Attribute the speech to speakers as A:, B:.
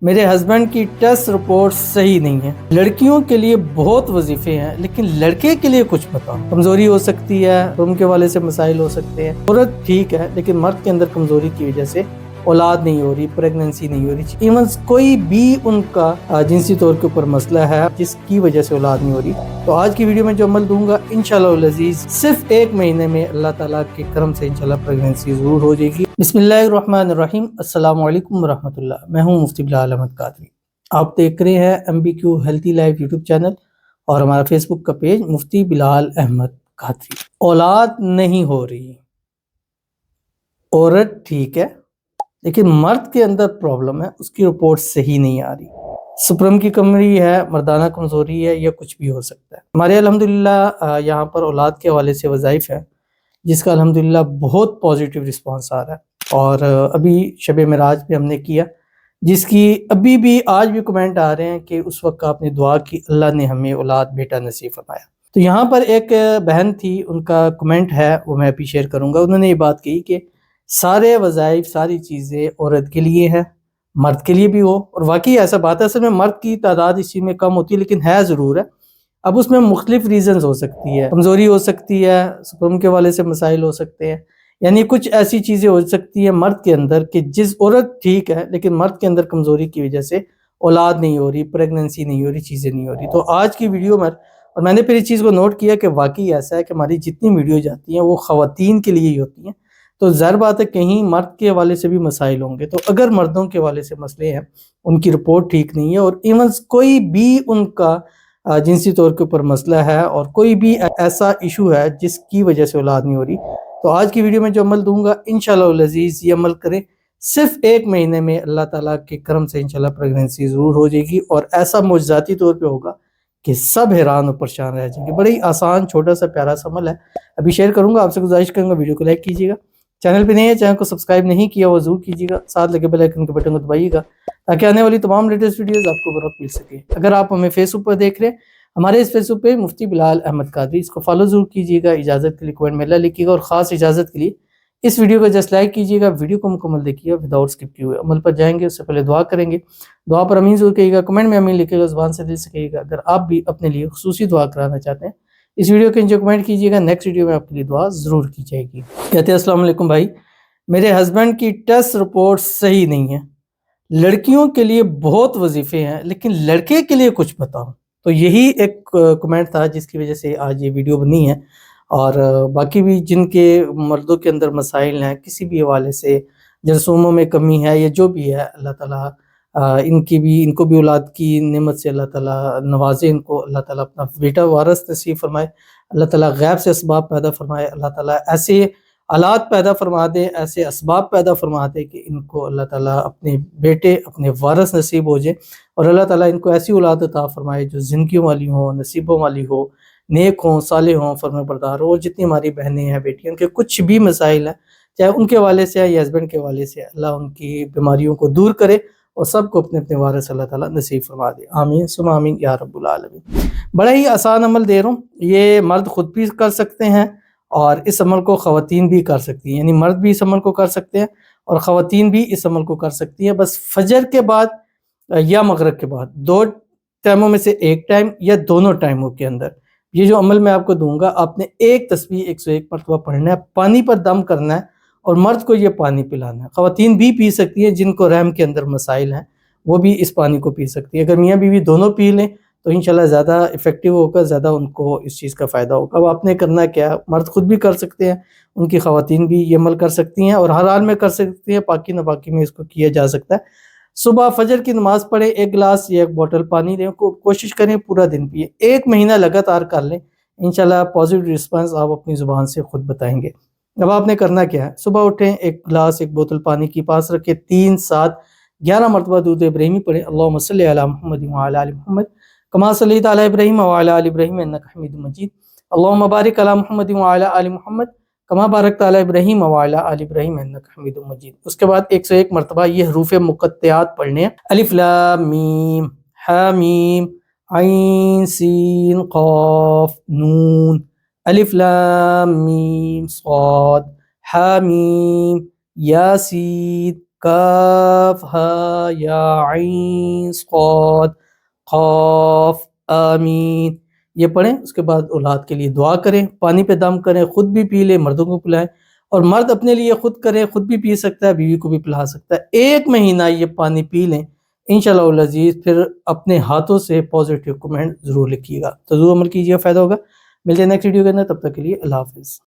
A: میرے ہسبینڈ کی test report صحیح نہیں ہے۔ لڑکیوں کے لیے بہت وظیفے ہیں لیکن لڑکے کے لیے کچھ بتاؤ۔ کمزوری ہو سکتی ہے، روم کے والے سے مسائل ہو سکتے ہیں، عورت ٹھیک ہے لیکن مرد کے اندر کمزوری کی وجہ سے اولاد نہیں ہو رہی، پریگننسی نہیں ہو رہی، ایون کوئی بھی ان کا جنسی طور کے اوپر مسئلہ ہے جس کی وجہ سے اولاد نہیں ہو رہی۔ تو آج کی ویڈیو میں جو عمل دوں گا انشاءاللہ العزیز صرف 1 مہینے میں اللہ تعالیٰ کے کرم سے انشاءاللہ پریگننسی ضرور ہو جائے گی۔ بسم اللہ الرحمن الرحیم۔ السلام علیکم ورحمۃ اللہ۔ میں ہوں مفتی بلال احمد قادری۔ آپ دیکھ رہے ہیں MBQ healthy life YouTube channel اور ہمارا فیس بک کا پیج مفتی بلال احمد قادری۔ اولاد نہیں ہو رہی، عورت ٹھیک ہے لیکن مرد کے اندر پرابلم ہے، اس کی رپورٹ صحیح نہیں آ رہی۔ سپرم کی کمی ہے، مردانہ کمزوری ہے، یا کچھ بھی ہو سکتا ہے۔ ہمارے الحمدللہ یہاں پر اولاد کے حوالے سے وظائف ہے جس کا الحمدللہ بہت پازیٹیو رسپانس آ رہا ہے، اور ابھی شب معراج پہ ہم نے کیا جس کی ابھی بھی آج بھی کمنٹ آ رہے ہیں کہ اس وقت آپ نے دعا کی، اللہ نے ہمیں اولاد بیٹا نصیب فرمایا۔ تو یہاں پر ایک بہن تھی، ان کا کمنٹ ہے وہ میں ابھی شیئر کروں گا۔ انہوں نے یہ بات کہی کہ سارے وظائف ساری چیزیں عورت کے لیے ہے، مرد کے لیے بھی ہو، اور واقعی ایسا بات ہے۔ اصل میں مرد کی تعداد اس چیز میں کم ہوتی ہے لیکن ہے ضرور ہے۔ اب اس میں مختلف ریزنز ہو سکتی ہے، کمزوری ہو سکتی ہے، سپرم کے والے سے مسائل ہو سکتے ہیں، یعنی کچھ ایسی چیزیں ہو سکتی ہیں مرد کے اندر کہ جس عورت ٹھیک ہے لیکن مرد کے اندر کمزوری کی وجہ سے اولاد نہیں ہو رہی، پریگننسی نہیں ہو رہی، چیزیں نہیں ہو رہی۔ تو آج کی ویڈیو میں اور میں نے پھر اس چیز کو نوٹ کیا کہ واقعی ایسا ہے کہ ہماری جتنی ویڈیو جاتی ہیں وہ خواتین کے لیے ہی ہوتی ہیں، تو ظاہر بات ہے کہیں مرد کے حوالے سے بھی مسائل ہوں گے۔ تو اگر مردوں کے حوالے سے مسئلے ہیں، ان کی رپورٹ ٹھیک نہیں ہے، اور ایون کوئی بھی ان کا جنسی طور کے اوپر مسئلہ ہے، اور کوئی بھی ایسا ایشو ہے جس کی وجہ سے اولاد نہیں ہو رہی، تو آج کی ویڈیو میں جو عمل دوں گا انشاءاللہ العزیز یہ عمل کریں، صرف 1 مہینے میں اللہ تعالیٰ کے کرم سے انشاءاللہ پریگننسی ضرور ہو جائے گی، اور ایسا معجزاتی طور پہ ہوگا کہ سب حیران اور پریشان رہ جائیں گے۔ بڑی آسان چھوٹا سا پیارا سا عمل ہے، ابھی شیئر کروں گا۔ آپ سے گزارش کروں گا ویڈیو کو لائک کیجیے گا، چینل پہ نہیں ہے چینل کو سبسکرائب نہیں کیا وہ ضرور کیجیے گا، ساتھ لگے بیل آئیکن کے بٹن کو دبائیے گا تاکہ آنے والی تمام لیٹسٹ ویڈیوز آپ کو بروقت مل سکے۔ اگر آپ ہمیں فیس بک پر دیکھ رہے ہیں، ہمارے اس فیس بک پہ مفتی بلال احمد قادری، اس کو فالو ضرور کیجیے گا، اجازت کے لیے کمنٹ میں اللہ لکھیے گا، اور خاص اجازت کے لیے اس ویڈیو کو جسٹ لائک کیجیے گا، ویڈیو کو مکمل دیکھیے گا وداؤٹ اسکپ کیے ہوئے۔ عمل پر جائیں گے اس سے پہلے دعا کریں گے، دعا پر امین ضرور کہیے گا، کمنٹ میں امین لکھیے گا، زبان سے دل سے کہیے گا۔ اگر آپ بھی اپنے لیے خصوصی دعا کرانا چاہتے ہیں اس ویڈیو کے نیچے کمنٹ کیجیے گا، نیکسٹ ویڈیو میں آپ کے لیے دعا ضرور کی جائے گی۔ کہتے ہیں السلام علیکم بھائی، میرے ہسبینڈ کی ٹیسٹ رپورٹ صحیح نہیں ہے، لڑکیوں کے لیے بہت وظیفے ہیں لیکن لڑکے کے لیے کچھ بتاؤ۔ تو یہی ایک کمنٹ تھا جس کی وجہ سے آج یہ ویڈیو بنی ہے، اور باقی بھی جن کے مردوں کے اندر مسائل ہیں کسی بھی حوالے سے، جرثوموں میں کمی ہے یا جو بھی ہے، اللہ تعالیٰ ان کو بھی اولاد کی نعمت سے اللہ تعالیٰ نوازے، ان کو اللہ تعالیٰ اپنا بیٹا وارث نصیب فرمائے، اللہ تعالیٰ غیب سے اسباب پیدا فرمائے، اللہ تعالیٰ ایسے آلات پیدا فرما دے، ایسے اسباب پیدا فرما دے کہ ان کو اللہ تعالیٰ اپنے بیٹے اپنے وارث نصیب ہو جائے، اور اللہ تعالیٰ ان کو ایسی اولاد عطا فرمائے جو زندگیوں والی ہوں، نصیبوں والی ہو، نیک ہوں، صالح ہوں، فرمان بردار ہوں۔ اور جتنی ہماری بہنیں ہیں، بیٹیاں، ان کے کچھ بھی مسائل ہیں، چاہے ان کے حوالے سے یا ہسبینڈ کے حوالے سے، اللہ ان کی بیماریوں کو دور کرے اور سب کو اپنے اپنے وارث اللہ تعالیٰ نصیب فرما دے، آمین ثم آمین یا رب العالمین۔ بڑا ہی آسان عمل دے رہا ہوں، یہ مرد خود بھی کر سکتے ہیں اور اس عمل کو خواتین بھی کر سکتی ہیں، یعنی مرد بھی اس عمل کو کر سکتے ہیں اور خواتین بھی اس عمل کو کر سکتی ہیں۔ بس فجر کے بعد یا مغرب کے بعد، 2 ٹائموں میں سے ایک ٹائم یا دونوں ٹائموں کے اندر یہ جو عمل میں آپ کو دوں گا، آپ نے ایک تسبیح 101 مرتبہ پڑھنا ہے، پانی پر دم کرنا ہے، اور مرد کو یہ پانی پلانا ہے۔ خواتین بھی پی سکتی ہیں، جن کو رحم کے اندر مسائل ہیں وہ بھی اس پانی کو پی سکتی ہیں۔ اگر میاں بیوی دونوں پی لیں تو انشاءاللہ زیادہ افیکٹیو ہوگا، زیادہ ان کو اس چیز کا فائدہ ہوگا۔ اب آپ نے کرنا کیا ہے، مرد خود بھی کر سکتے ہیں، ان کی خواتین بھی یہ عمل کر سکتی ہیں، اور ہر حال میں کر سکتی ہیں، پاکی ناپاکی میں اس کو کیا جا سکتا ہے۔ صبح فجر کی نماز پڑھیں، 1 گلاس یا 1 بوتل پانی لیں، کوشش کریں پورا دن پیے، 1 مہینہ لگاتار کر لیں، انشاءاللہ پازیٹیو رسپانس آپ اپنی زبان سے خود بتائیں گے۔ اب آپ نے کرنا کیا ہے، صبح اٹھیں، 1 گلاس 1 بوتل پانی کی پاس رکھیں، 3 7 11 مرتبہ درود ابراہیمی پڑھیں، اللہم صلی علی محمد وعلی آل محمد کما صلیت علی ابراہیم وعلی آل ابراہیم انک حمید مجید، اللہم بارک علی محمد وعلی آل محمد کما بارکت علی ابراہیم وعلی آل ابراہیم انک حمید مجید۔ اس کے بعد 101 مرتبہ یہ حروف مقطعات پڑھنے ہیں، الف لام میم حامیم عین سین قاف نون، الف لام میم صاد حامیم یاسین کاف ہا یا عین صاد قاف آمین، یہ پڑھیں۔ اس کے بعد اولاد کے لیے دعا کریں، پانی پہ دم کریں، خود بھی پی لیں، مردوں کو پلائیں، اور مرد اپنے لیے خود کرے، خود بھی پی سکتا ہے، بیوی کو بھی پلا سکتا ہے۔ 1 مہینہ یہ پانی پی لیں انشاءاللہ العزیز، پھر اپنے ہاتھوں سے پازیٹیو کمنٹ ضرور لکھیے گا، تو ضرور عمل کیجیے، فائدہ ہوگا۔ ملتے ہیں نیکسٹ ویڈیو کے اندر، تب تک کے لیے اللہ حافظ۔